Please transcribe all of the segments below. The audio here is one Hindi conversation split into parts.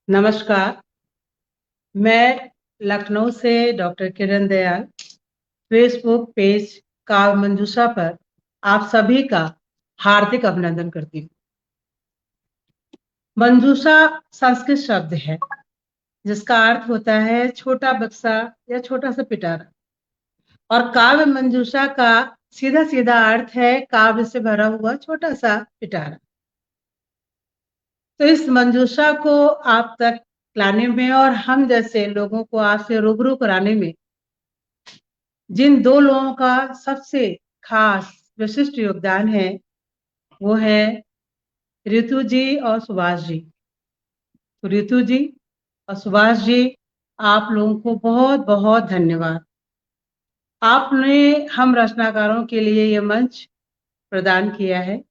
नमस्कार। मैं लखनऊ से डॉक्टर किरण दयाल फेसबुक पेज काव्य मंजूषा पर आप सभी का हार्दिक अभिनंदन करती हूँ। मंजूषा संस्कृत शब्द है जिसका अर्थ होता है छोटा बक्सा या छोटा सा पिटारा, और काव्य मंजूषा का सीधा सीधा अर्थ है काव्य से भरा हुआ छोटा सा पिटारा। तो इस मंजूषा को आप तक लाने में और हम जैसे लोगों को आपसे रूबरू कराने में जिन दो लोगों का सबसे खास विशिष्ट योगदान है वो है रितु जी और सुभाष जी। तो रितु जी और सुभाष जी, आप लोगों को बहुत बहुत धन्यवाद। आपने हम रचनाकारों के लिए ये मंच प्रदान किया है,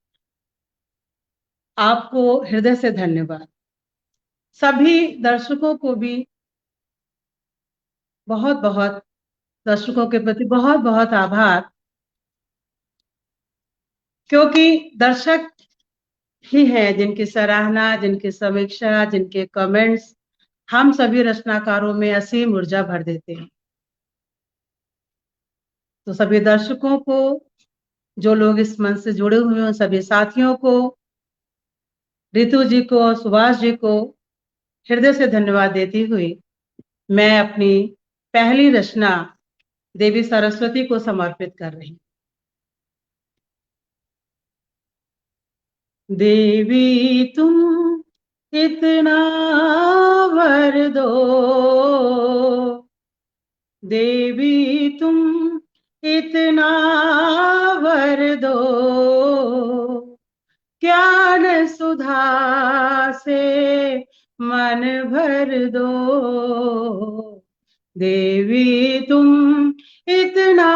आपको हृदय से धन्यवाद। सभी दर्शकों को भी बहुत बहुत, दर्शकों के प्रति बहुत बहुत आभार, क्योंकि दर्शक ही हैं जिनकी सराहना, जिनकी समीक्षा, जिनके कमेंट्स हम सभी रचनाकारों में असीम ऊर्जा भर देते हैं। तो सभी दर्शकों को, जो लोग इस मंच से जुड़े हुए हैं, सभी साथियों को, रितु जी को और सुभाष जी को हृदय से धन्यवाद देती हुई मैं अपनी पहली रचना देवी सरस्वती को समर्पित कर रही हूँ। देवी तुम इतना वर दो, देवी तुम इतना वर दो, ज्ञान सुधा से मन भर दो। देवी तुम इतना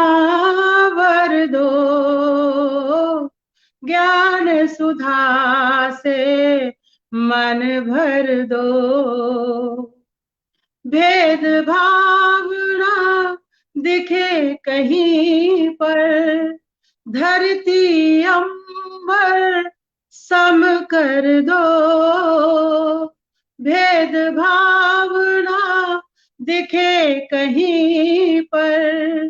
वर दो, ज्ञान सुधा से मन भर दो। भेद भावना दिखे कहीं पर, धरती अंबर सम कर दो। भेद भावना दिखे कहीं पर,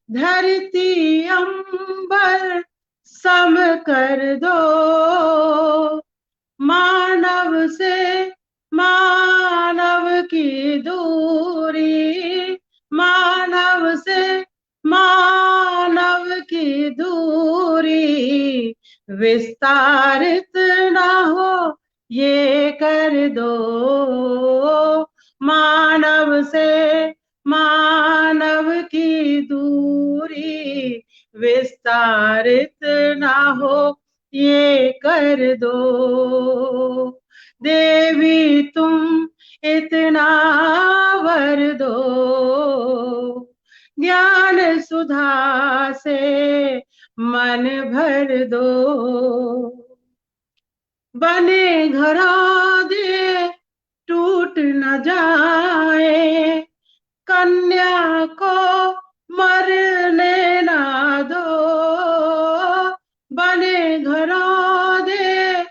धरती अंबर सम कर दो। मानव से मानव की दूरी, मानव से मानव की दूरी विस्तारित ना हो ये कर दो। मानव से मानव की दूरी विस्तारित ना हो ये कर दो। देवी तुम इतना वर दो, ज्ञान सुधा से मन भर दो। बने घरों दे टूट न जाए, कन्या को मरने ना दो। बने घरों दे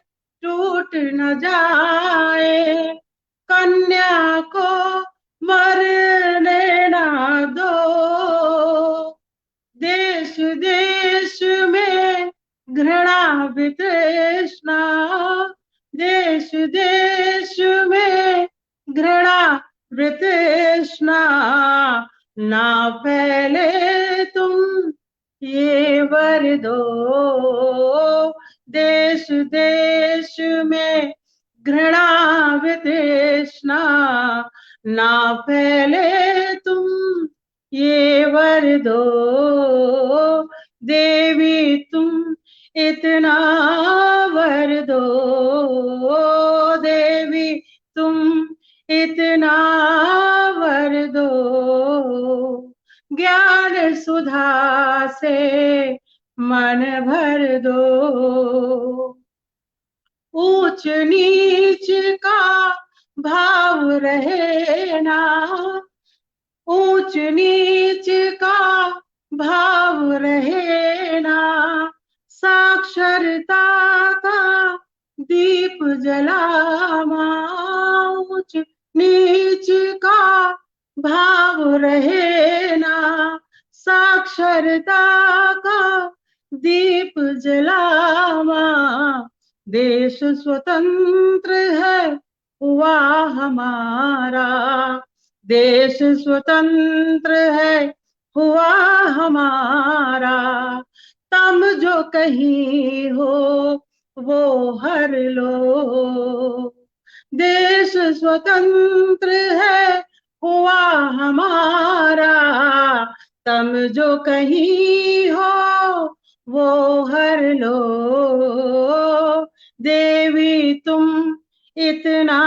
टूट न जाए, कन्या को मरने ना दो। देश देश में घृणा वितृष्णा, देश देश में घृणा वितृष्णा ना फैले तुम ये वर दो। देश देश में घृणा वितृष्णा ना फैले तुम ये वर दो। देवी तुम इतना वर दो, देवी तुम इतना वर दो, ज्ञान सुधा से मन भर दो। ऊंच नीच का भाव रहे ना, ऊंच नीच का भाव रहे ना, साक्षरता का दीप जला मां। ऊंच नीच का भाव रहे ना, साक्षरता का दीप जलावा, देश स्वतंत्र है हुआ हमारा, देश स्वतंत्र है हुआ हमारा, तम जो कहीं हो वो हर लो, देश स्वतंत्र है हुआ हमारा, तम जो कहीं हो वो हर लो, देवी तुम इतना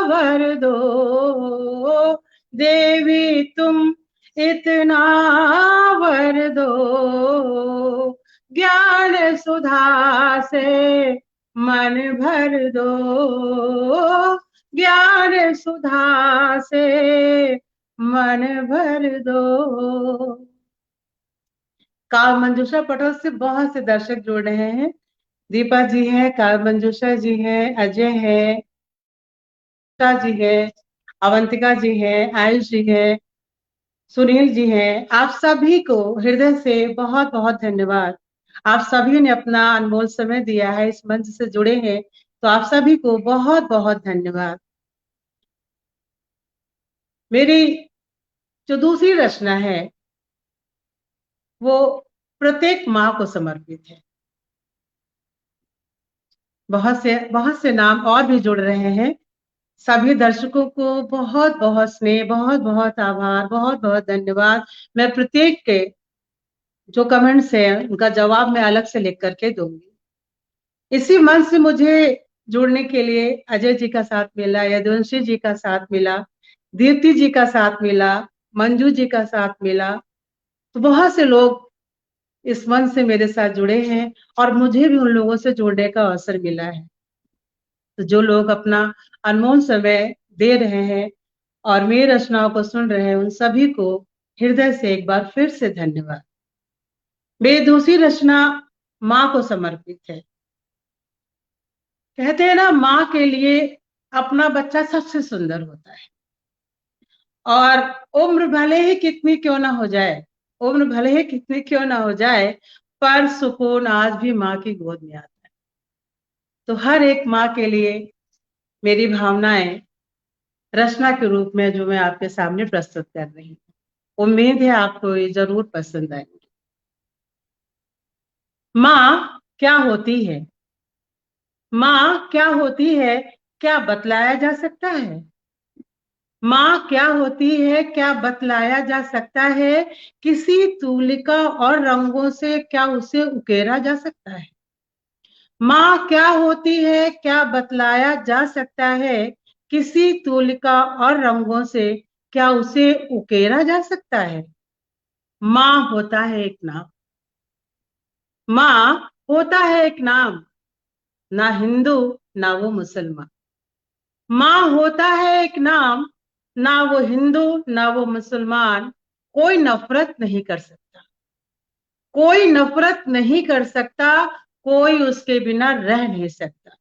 वर दो, देवी तुम इतना वर दो, ज्ञान सुधा से मन भर दो, ज्ञान सुधा से मन भर दो। काव्य मंजूषा पटल से बहुत से दर्शक जुड़ रहे हैं। दीपा जी हैं, काव्य मंजूषा जी हैं, अजय है, जी है, अवंतिका जी है, आयुष जी है, सुनील जी हैं। आप सभी को हृदय से बहुत बहुत धन्यवाद। आप सभी ने अपना अनमोल समय दिया है, इस मंच से जुड़े हैं, तो आप सभी को बहुत बहुत धन्यवाद। मेरी जो दूसरी रचना है वो प्रत्येक माँ को समर्पित है। बहुत से नाम और भी जुड़ रहे हैं। सभी दर्शकों को बहुत बहुत स्नेह, बहुत बहुत आभार, बहुत बहुत धन्यवाद। मैं प्रत्येक के जो कमेंट्स है उनका जवाब मैं अलग से लिख करके दूंगी। इसी मंच से मुझे जुड़ने के लिए अजय जी का साथ मिला, यदुवंशी जी का साथ मिला, दीप्ति जी का साथ मिला, मंजू जी का साथ मिला, तो बहुत से लोग इस मंच से मेरे साथ जुड़े हैं और मुझे भी उन लोगों से जुड़ने का अवसर मिला है। तो जो लोग अपना अनमोल समय दे रहे हैं और मेरी रचनाओं को सुन रहे हैं, उन सभी को हृदय से एक बार फिर से धन्यवाद। मेरी दूसरी रचना माँ को समर्पित है। कहते हैं ना, माँ के लिए अपना बच्चा सबसे सुंदर होता है, और उम्र भले ही कितनी क्यों ना हो जाए, उम्र भले ही कितनी क्यों ना हो जाए, पर सुकून आज भी माँ की गोद में आता है। तो हर एक माँ के लिए मेरी भावनाएं रचना के रूप में जो मैं आपके सामने प्रस्तुत कर रही हूँ, उम्मीद है आपको ये जरूर पसंद आएगी। माँ क्या होती है? माँ क्या होती है, क्या बतलाया जा सकता है? माँ क्या होती है, क्या बतलाया जा सकता है? किसी तूलिका और रंगों से क्या उसे उकेरा जा सकता है? माँ क्या होती है, क्या बतलाया जा सकता है? किसी तूलिका और रंगों से क्या उसे उकेरा जा सकता है? माँ होता है एक नाम, माँ होता है एक नाम, ना हिंदू ना वो मुसलमान। माँ होता है एक नाम, ना वो हिंदू ना वो मुसलमान। कोई नफरत नहीं कर सकता, कोई नफरत नहीं कर सकता, कोई उसके बिना रह नहीं सकता।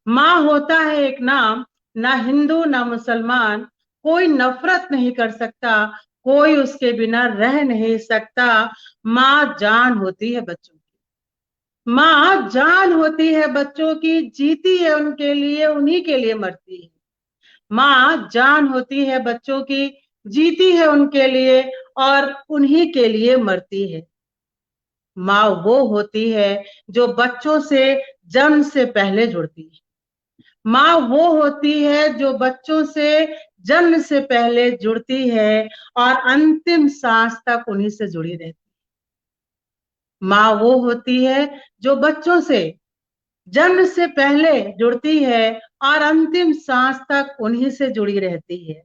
माँ होता है एक नाम, ना हिंदू ना मुसलमान। कोई नफरत नहीं कर सकता, कोई उसके बिना रह नहीं सकता। माँ जान होती है बच्चों की, माँ जान होती है बच्चों की, जीती है उनके लिए, उन्हीं के लिए मरती है। माँ जान होती है बच्चों की, जीती है उनके लिए और उन्हीं के लिए मरती है। माँ वो होती है जो बच्चों से जन्म से पहले जुड़ती है। माँ वो होती है जो बच्चों से जन्म से पहले जुड़ती है और अंतिम सांस तक उन्हीं से जुड़ी रहती है। माँ वो होती है जो बच्चों से जन्म से पहले जुड़ती है और अंतिम सांस तक उन्हीं से जुड़ी रहती है।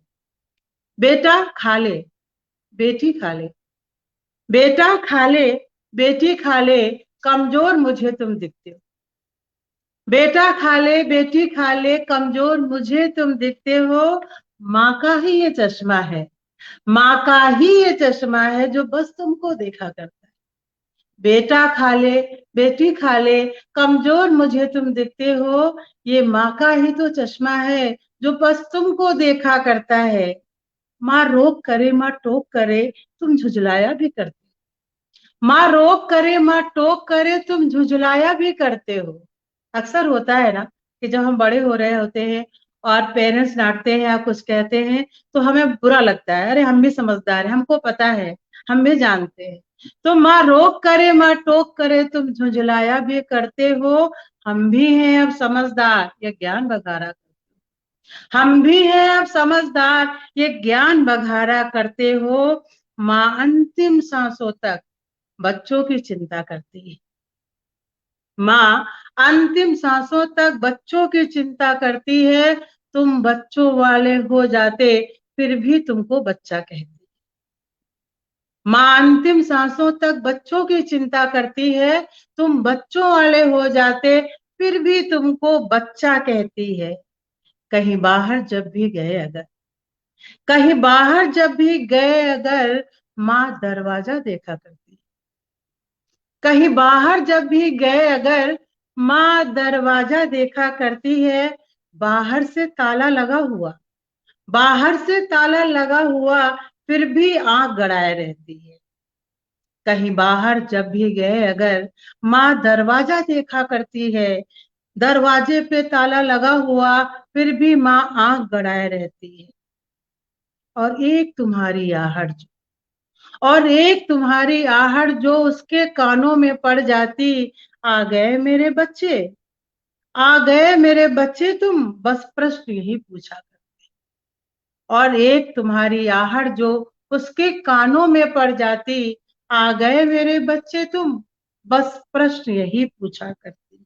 बेटा खा ले, बेटी खा ले, बेटा खा ले, बेटी खा ले, कमजोर मुझे तुम दिखते हो। बेटा खा ले, बेटी खा ले, कमजोर मुझे तुम दिखते हो। माँ का ही ये चश्मा है, माँ का ही ये चश्मा है जो बस तुमको देखा करता है। बेटा खा ले, बेटी खा ले, कमजोर मुझे तुम दिखते हो। ये माँ का ही तो चश्मा है जो बस तुमको देखा करता है। माँ रोक करे माँ टोक करे तुम झुझलाया भी करते, माँ रोक करे माँ टोक करे तुम झुझलाया भी करते हो। अक्सर होता है ना कि जब हम बड़े हो रहे होते हैं और पेरेंट्स डांटते हैं या कुछ कहते हैं तो हमें बुरा लगता है, अरे हम भी समझदार हैं, हमको पता है, हम भी जानते हैं। तो माँ रोक करे माँ टोक करे तुम झुझलाया भी करते हो, हम भी हैं अब समझदार ये ज्ञान बघारा, हम भी हैं अब समझदार ये ज्ञान बघारा करते हो। माँ अंतिम सांसों तक बच्चों की चिंता करती है, माँ अंतिम सांसों तक बच्चों की चिंता करती है। तुम बच्चों वाले हो जाते फिर भी तुमको बच्चा कहती, माँ अंतिम सांसों तक बच्चों की चिंता करती है। तुम बच्चों वाले हो जाते फिर भी तुमको बच्चा कहती है। कहीं बाहर जब भी गए अगर, कहीं बाहर जब भी गए अगर माँ दरवाजा देखा करती, कहीं बाहर जब भी गए अगर माँ दरवाजा देखा करती है। बाहर से ताला लगा हुआ, बाहर से ताला लगा हुआ फिर भी आंख गड़ाए रहती है। कहीं बाहर जब भी गए अगर माँ दरवाजा देखा करती है, दरवाजे पे ताला लगा हुआ फिर भी माँ आंख गड़ाए रहती है। और एक तुम्हारी आहट, और एक तुम्हारी आहट जो उसके कानों में पड़ जाती, आ गए मेरे बच्चे, आ गए मेरे बच्चे तुम बस प्रश्न यही पूछा करते। और एक तुम्हारी आहट जो उसके कानों में पड़ जाती, आ गए मेरे बच्चे तुम बस प्रश्न यही पूछा करती।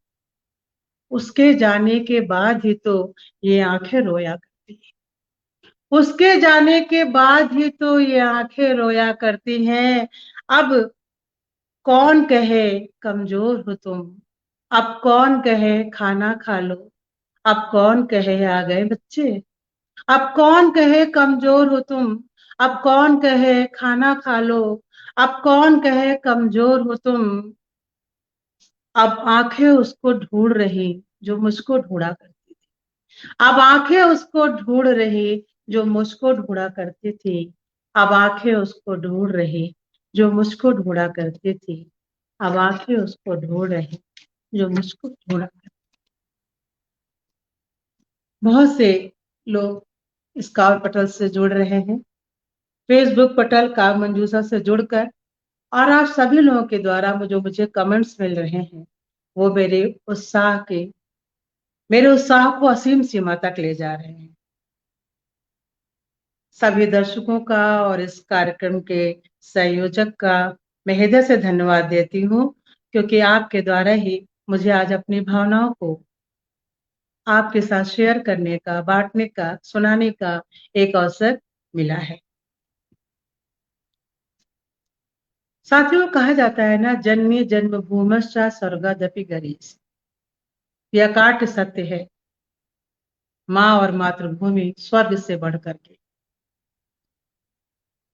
उसके जाने के बाद ही तो ये आंखें रोया करती, उसके जाने के बाद ही तो ये आंखें रोया करती हैं। अब कौन कहे कमजोर हो तुम, अब कौन कहे खाना खा लो, अब कौन कहे आ गए बच्चे, अब कौन कहे कमजोर हो तुम, अब कौन कहे खाना खा लो, अब कौन कहे कमजोर हो तुम। अब आंखें उसको ढूंढ रही जो मुझको ढूंढा करती थी, अब आंखें उसको ढूंढ रही जो मुझको ढूंढा करती थी, अब आंखें उसको ढूंढ रही जो मुझको ढूंढा करती थी, अब आंखें उसको ढूंढ रही जो मुझको ढूंढा। बहुत से लोग स्काउट पटल से जुड़ रहे हैं, फेसबुक पटल काव्य मंजूषा से जुड़कर, और आप सभी लोगों के द्वारा मुझे कमेंट्स मिल रहे हैं वो मेरे उत्साह को असीम सीमा तक ले जा रहे हैं। सभी दर्शकों का और इस कार्यक्रम के संयोजक का मैं हृदय से धन्यवाद देती हूँ, क्योंकि आपके द्वारा ही मुझे आज अपनी भावनाओं को आपके साथ शेयर करने का, बांटने का, सुनाने का एक अवसर मिला है। साथियों, कहा जाता है ना, जन्मी जन्मभूमश्च स्वर्गादपि गरीयसी, यह काट सत्य है, माँ और मातृभूमि स्वर्ग से बढ़ करके।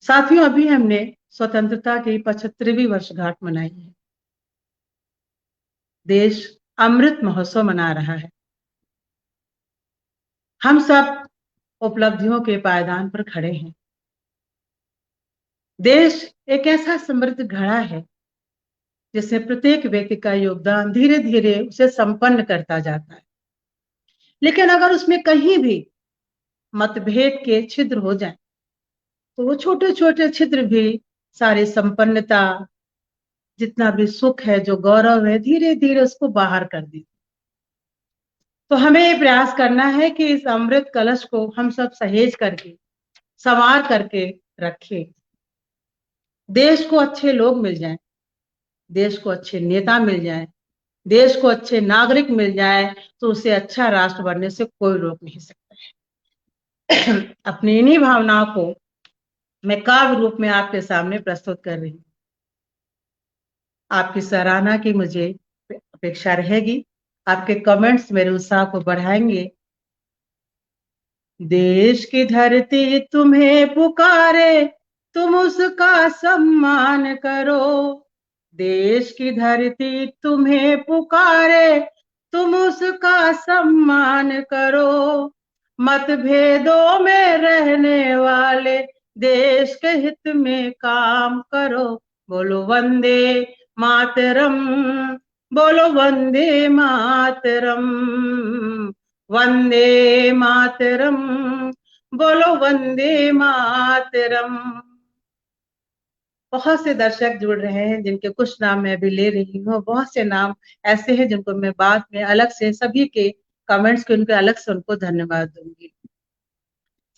साथियों, अभी हमने स्वतंत्रता की 75वीं वर्षगांठ मनाई है, देश अमृत महोत्सव मना रहा है। हम सब उपलब्धियों के पायदान पर खड़े हैं। देश एक ऐसा समृद्ध घड़ा है जिसमें प्रत्येक व्यक्ति का योगदान धीरे धीरे उसे संपन्न करता जाता है। लेकिन अगर उसमें कहीं भी मतभेद के छिद्र हो जाए तो वो छोटे छोटे छिद्र भी सारी संपन्नता, जितना भी सुख है, जो गौरव है, धीरे धीरे उसको बाहर कर देते। तो हमें ये प्रयास करना है कि इस अमृत कलश को हम सब सहेज करके, संवार करके रखें। देश को अच्छे लोग मिल जाएं, देश को अच्छे नेता मिल जाएं, देश को अच्छे नागरिक मिल जाए तो उसे अच्छा राष्ट्र बनने से कोई रोक नहीं सकता है। अपनी इन्हीं भावनाओं को मैं काव्य रूप में आपके सामने प्रस्तुत कर रही हूँ। आपकी सराहना की मुझे अपेक्षा रहेगी, आपके कमेंट्स मेरे उत्साह को बढ़ाएंगे। देश की धरती तुम्हें पुकारे, तुम उसका सम्मान करो, देश की धरती तुम्हें पुकारे, तुम उसका सम्मान करो, मतभेदों में रहने वाले देश के हित में काम करो। बोलो वंदे मातरम, बोलो वंदे मातरम, वंदे मातरम, बोलो वंदे मातरम। बहुत से दर्शक जुड़ रहे हैं जिनके कुछ नाम मैं अभी ले रही हूँ। बहुत से नाम ऐसे हैं जिनको मैं बाद में अलग से सभी के कमेंट्स के उनके अलग से उनको धन्यवाद दूंगी।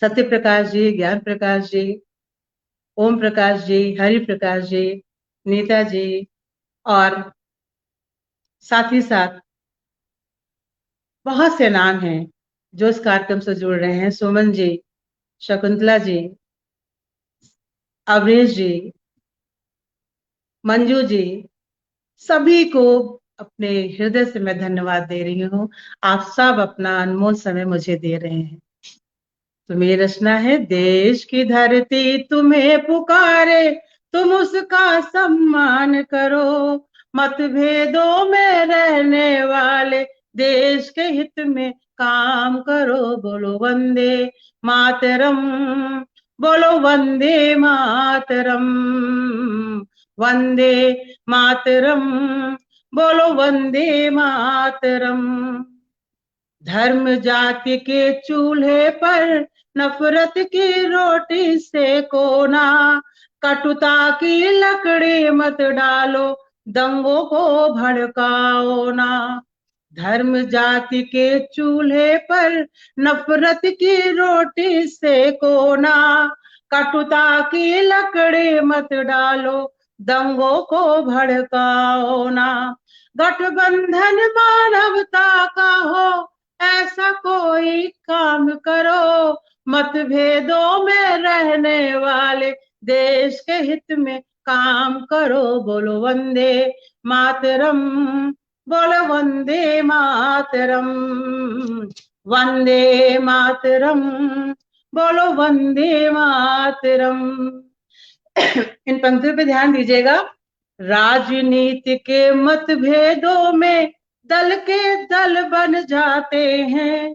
सत्य प्रकाश जी, ज्ञान प्रकाश जी, ओम प्रकाश जी, हरि प्रकाश जी, नीता जी, और साथ ही साथ बहुत से नाम हैं जो इस कार्यक्रम से जुड़ रहे हैं। सुमन जी, शकुंतला जी, अवरेश जी, मंजू जी, सभी को अपने हृदय से मैं धन्यवाद दे रही हूँ। आप सब अपना अनमोल समय मुझे दे रहे हैं। तो मेरी रचना है, देश की धरती तुम्हें पुकारे, तुम उसका सम्मान करो। मतभेदों में रहने वाले देश के हित में काम करो। बोलो वंदे मातरम, बोलो वंदे मातरम, वंदे मातरम, बोलो वंदे मातरम। धर्म जाति के चूल्हे पर नफरत की रोटी सेको ना, कटुता की लकड़ी मत डालो, दंगों को भड़काओ ना। धर्म जाति के चूल्हे पर नफरत की रोटी सेको ना, कटुता की लकड़ी मत डालो, दंगों को भड़काओ ना। गठबंधन मानवता का हो, ऐसा कोई काम करो। मतभेदों में रहने वाले देश के हित में काम करो। बोलो वंदे मातरम, बोलो वंदे मातरम, वंदे मातरम, बोलो वंदे मातरम। इन पंक्तियों पे ध्यान दीजिएगा। राजनीति के मतभेदों में दल के दल बन जाते हैं।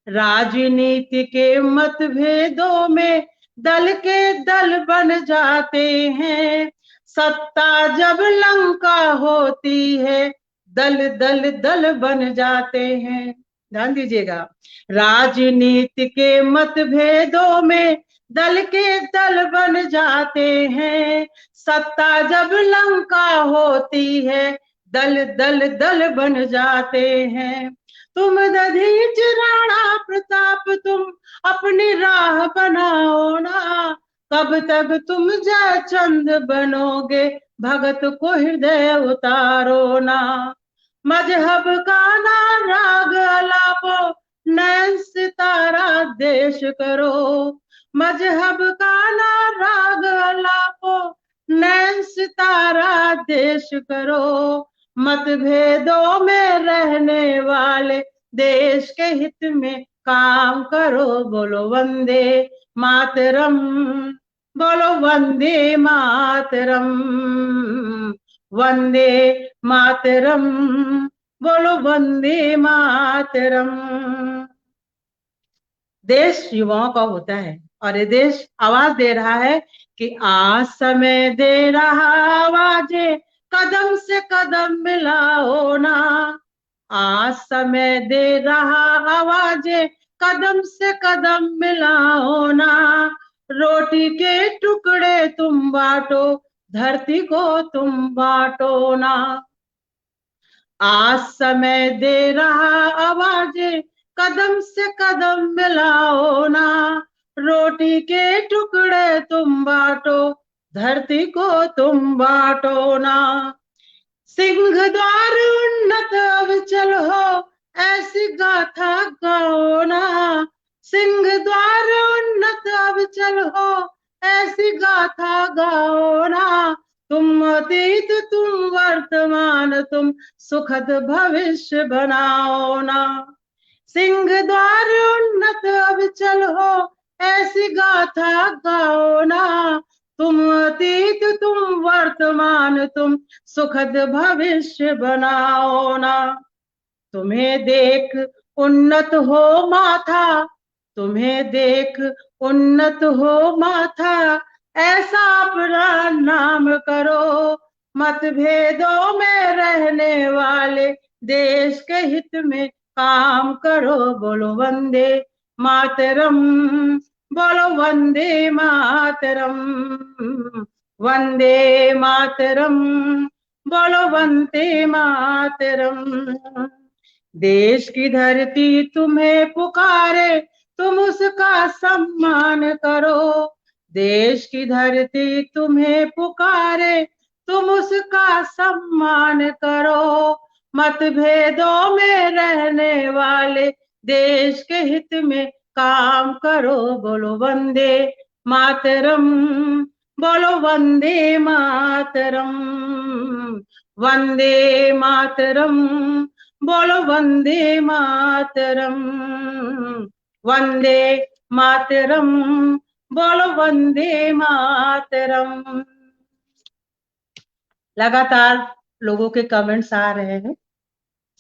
राजनीति के मतभेदों में दल के दल बन जाते हैं। सत्ता जब लंका होती है, दल दल दल बन जाते हैं। ध्यान दीजिएगा। राजनीति के मतभेदों में दल के दल बन जाते हैं। सत्ता जब लंका होती है, दल दल दल बन जाते हैं। तुम दधीच राणा प्रताप, तुम अपनी राह बनाओ ना। कब तक तुम जयचंद बनोगे, भगत को हृदय उतारो ना। मजहब का ना राग अलापो, नयन सितारा देश करो। मजहब का ना राग अलापो, नयन सितारा देश करो। मतभेदों में रहने वाले देश के हित में काम करो। बोलो वंदे मातरम, बोलो वंदे मातरम, वंदे मातरम, बोलो वंदे मातरम। देश युवाओं का होता है और ये देश आवाज दे रहा है कि आज समय दे रहा आवाजें, कदम से कदम मिलाओ ना। आज समय दे रहा आवाजें, कदम से कदम मिलाओ ना। रोटी के टुकड़े तुम बांटो, धरती को तुम बांटो ना। आज समय दे रहा आवाजें, कदम से कदम मिलाओ ना। रोटी के टुकड़े तुम बांटो, धरती को तुम बांटो ना। सिंह द्वार उन्नत अविचल हो, ऐसी गाथा गाओ ना। सिंह द्वार उन्नत अविचल हो, ऐसी गाथा गाओ ना। तुम अतीत तुम वर्तमान, तुम सुखद भविष्य बनाओ ना। सिंह द्वार उन्नत अविचल हो, ऐसी गाथा गाओ ना। तुम अतीत तुम वर्तमान, तुम सुखद भविष्य बनाओ ना। तुम्हें देख उन्नत हो माथा, तुम्हें देख उन्नत हो माथा, ऐसा अपना नाम करो, मतभेदों में रहने वाले देश के हित में काम करो। बोलो वंदे मातरम, बोलो वंदे मातरम, वंदे मातरम, बोलो वंदे मातरम। देश की धरती तुम्हें पुकारे, तुम उसका सम्मान करो। देश की धरती तुम्हें पुकारे, तुम उसका सम्मान करो। मतभेदों में रहने वाले देश के हित में काम करो। बोलो वंदे मातरम, बोलो वंदे मातरम, वंदे मातरम, बोलो वंदे मातरम, वंदे मातरम, बोलो वंदे मातरम। लगातार लोगों के कमेंट्स आ रहे हैं।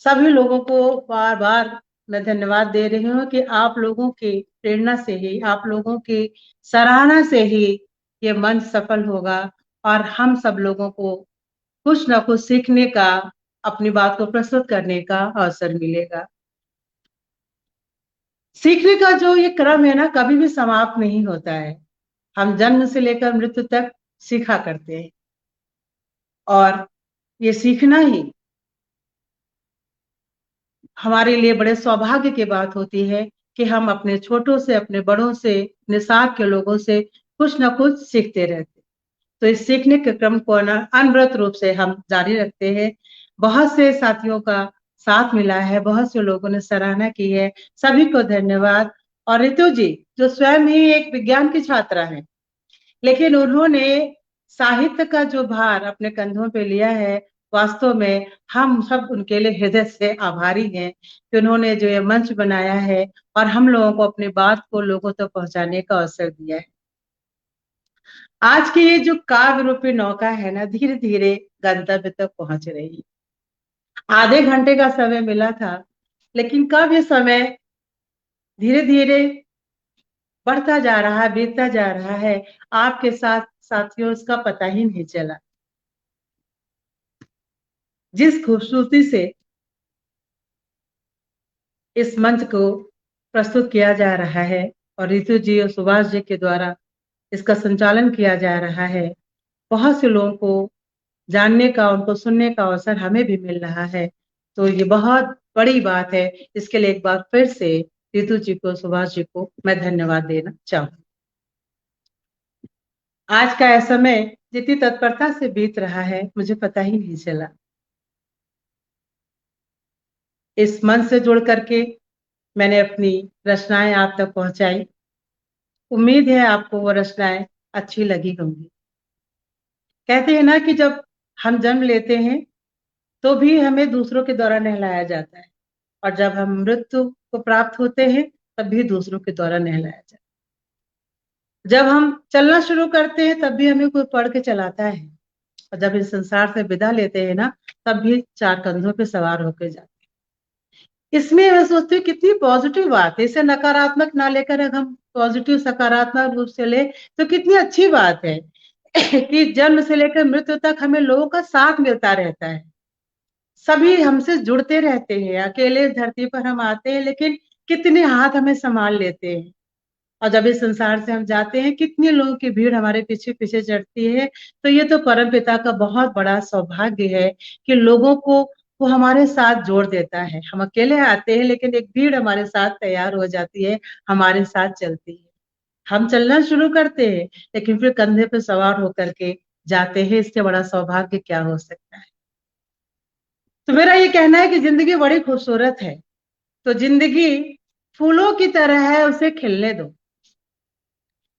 सभी लोगों को बार बार मैं धन्यवाद दे रही हूँ कि आप लोगों की प्रेरणा से ही, आप लोगों की सराहना से ही ये मंच सफल होगा और हम सब लोगों को कुछ ना कुछ सीखने का, अपनी बात को प्रस्तुत करने का अवसर मिलेगा। सीखने का जो ये क्रम है ना, कभी भी समाप्त नहीं होता है। हम जन्म से लेकर मृत्यु तक सीखा करते हैं और ये सीखना ही हमारे लिए बड़े सौभाग्य की बात होती है कि हम अपने छोटों से, अपने बड़ों से, अपने साथ के लोगों से कुछ ना कुछ सीखते रहते। तो इस सीखने के क्रम को अनवरत रूप से हम जारी रखते हैं। बहुत से साथियों का साथ मिला है, बहुत से लोगों ने सराहना की है, सभी को धन्यवाद। और रितु जी जो स्वयं ही एक विज्ञान की छात्रा है, लेकिन उन्होंने साहित्य का जो भार अपने कंधों पे लिया है, वास्तव में हम सब उनके लिए हृदय से आभारी हैं कि उन्होंने जो ये मंच बनाया है और हम लोगों को अपनी बात को लोगों तक पहुंचाने का अवसर दिया है। आज की ये जो काव्य रूपी नौका है ना, धीरे धीरे गंतव्य तक पहुंच रही है। आधे घंटे का समय मिला था, लेकिन कब ये समय धीरे धीरे बढ़ता जा रहा है, बीतता जा रहा है, आपके साथ साथियों इसका पता ही नहीं चला। जिस खूबसूरती से इस मंच को प्रस्तुत किया जा रहा है और रितु जी और सुभाष जी के द्वारा इसका संचालन किया जा रहा है, बहुत से लोगों को जानने का, उनको सुनने का अवसर हमें भी मिल रहा है। तो ये बहुत बड़ी बात है। इसके लिए एक बार फिर से रितु जी को, सुभाष जी को मैं धन्यवाद देना चाहूँ। आज का यह समय जितनी तत्परता से बीत रहा है, मुझे पता ही नहीं चला। इस मंच से जुड़ करके मैंने अपनी रचनाएं आप तक पहुंचाई। उम्मीद है आपको वो रचनाएं अच्छी लगी होंगी। कहते हैं ना कि जब हम जन्म लेते हैं तो भी हमें दूसरों के द्वारा नहलाया जाता है, और जब हम मृत्यु को प्राप्त होते हैं तब भी दूसरों के द्वारा नहलाया जाता है। जब हम चलना शुरू करते हैं तब भी हमें कोई पढ़ के चलाता है, और जब इस संसार से विदा लेते हैं ना, तब भी चार कंधों पे सवार होकर जाते हैं। इसमें मैं सोचती हूँ कितनी पॉजिटिव बात है। इसे नकारात्मक ना लेकर अगर हम पॉजिटिव, सकारात्मक रूप से ले तो कितनी अच्छी बात है कि जन्म से लेकर मृत्यु तक हमें लोगों का साथ मिलता रहता है। सभी हमसे जुड़ते रहते हैं। अकेले इस धरती पर हम आते हैं, लेकिन कितने हाथ हमें संभाल लेते हैं। और जब इस संसार से हम जाते हैं, कितने लोगों की भीड़ हमारे पीछे पीछे चढ़ती है। तो ये तो परम पिता का बहुत बड़ा सौभाग्य है कि लोगों को वो हमारे साथ जोड़ देता है। हम अकेले आते हैं, लेकिन एक भीड़ हमारे साथ तैयार हो जाती है, हमारे साथ चलती है। हम चलना शुरू करते हैं, लेकिन फिर कंधे पे सवार होकर के जाते हैं। इससे बड़ा सौभाग्य क्या हो सकता है। तो मेरा ये कहना है कि जिंदगी बड़ी खूबसूरत है, तो जिंदगी फूलों की तरह है, उसे खिलने दो।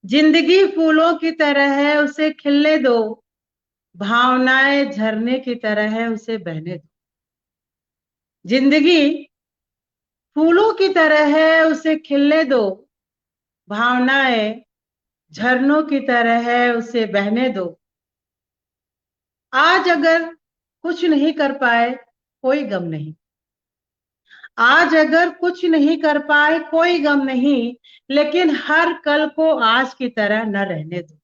जिंदगी फूलों की तरह है, उसे खिलने दो। भावनाएं झरने की तरह है, उसे बहने दो। जिंदगी फूलों की तरह है, उसे खिलने दो। भावनाएं झरनों की तरह है, उसे बहने दो। आज अगर कुछ नहीं कर पाए, कोई गम नहीं। आज अगर कुछ नहीं कर पाए कोई गम नहीं, लेकिन हर कल को आज की तरह न रहने दो,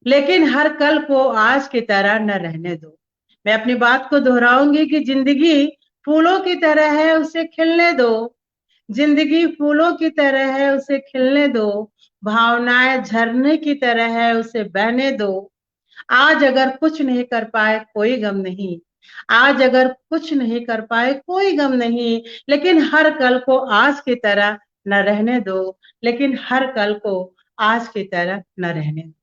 लेकिन हर कल को आज की तरह न रहने दो। मैं अपनी बात को दोहराऊंगी कि जिंदगी फूलों की तरह है, उसे खिलने दो। जिंदगी फूलों की तरह है, उसे खिलने दो। भावनाएं झरने की तरह है, उसे बहने दो। आज अगर कुछ नहीं कर पाए कोई गम नहीं, आज अगर कुछ नहीं कर पाए कोई गम नहीं, लेकिन हर कल को आज की तरह न रहने दो, लेकिन हर कल को आज की तरह न रहने दो।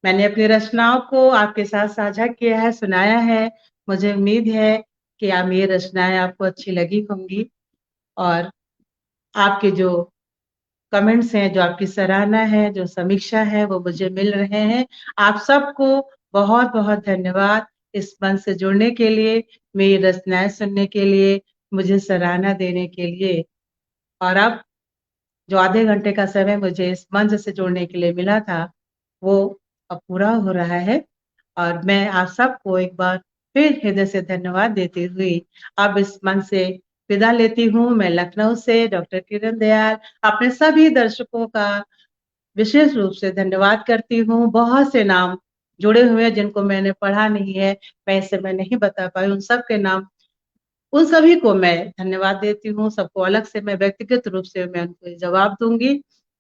मैंने अपनी रचनाओं को आपके साथ साझा किया है, सुनाया है। मुझे उम्मीद है कि आप ये रचनाएं आपको अच्छी लगी होंगी, और आपके जो कमेंट्स हैं, जो आपकी सराहना है, जो समीक्षा है, वो मुझे मिल रहे हैं। आप सबको बहुत बहुत धन्यवाद इस मंच से जुड़ने के लिए, मेरी रचनाएं सुनने के लिए, मुझे सराहना देने के लिए। और अब जो आधे घंटे का समय मुझे इस मंच से जुड़ने के लिए मिला था, वो अब पूरा हो रहा है, और मैं आप सबको एक बार फिर हृदय से धन्यवाद देती हुई अब इस मंच से विदा लेती हूँ। मैं लखनऊ से डॉक्टर किरण दयाल अपने सभी दर्शकों का विशेष रूप से धन्यवाद करती हूँ। बहुत से नाम जुड़े हुए हैं जिनको मैंने पढ़ा नहीं है, मैं इस समय नहीं बता पाई, उन सब के नाम, उन सभी को मैं धन्यवाद देती हूँ। सबको अलग से मैं व्यक्तिगत रूप से मैं उनको जवाब दूंगी।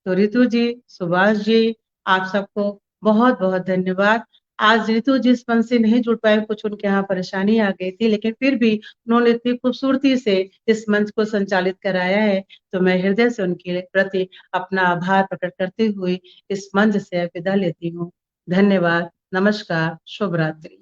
तो रितु जी, सुभाष जी, आप सबको बहुत बहुत धन्यवाद। आज रितु जी इस मंच से नहीं जुड़ पाए, कुछ उनके यहाँ परेशानी आ गई थी, लेकिन फिर भी उन्होंने इतनी खूबसूरती से इस मंच को संचालित कराया है, तो मैं हृदय से उनके प्रति अपना आभार प्रकट करते हुए इस मंच से विदा लेती हूँ। धन्यवाद, नमस्कार, शुभ रात्रि।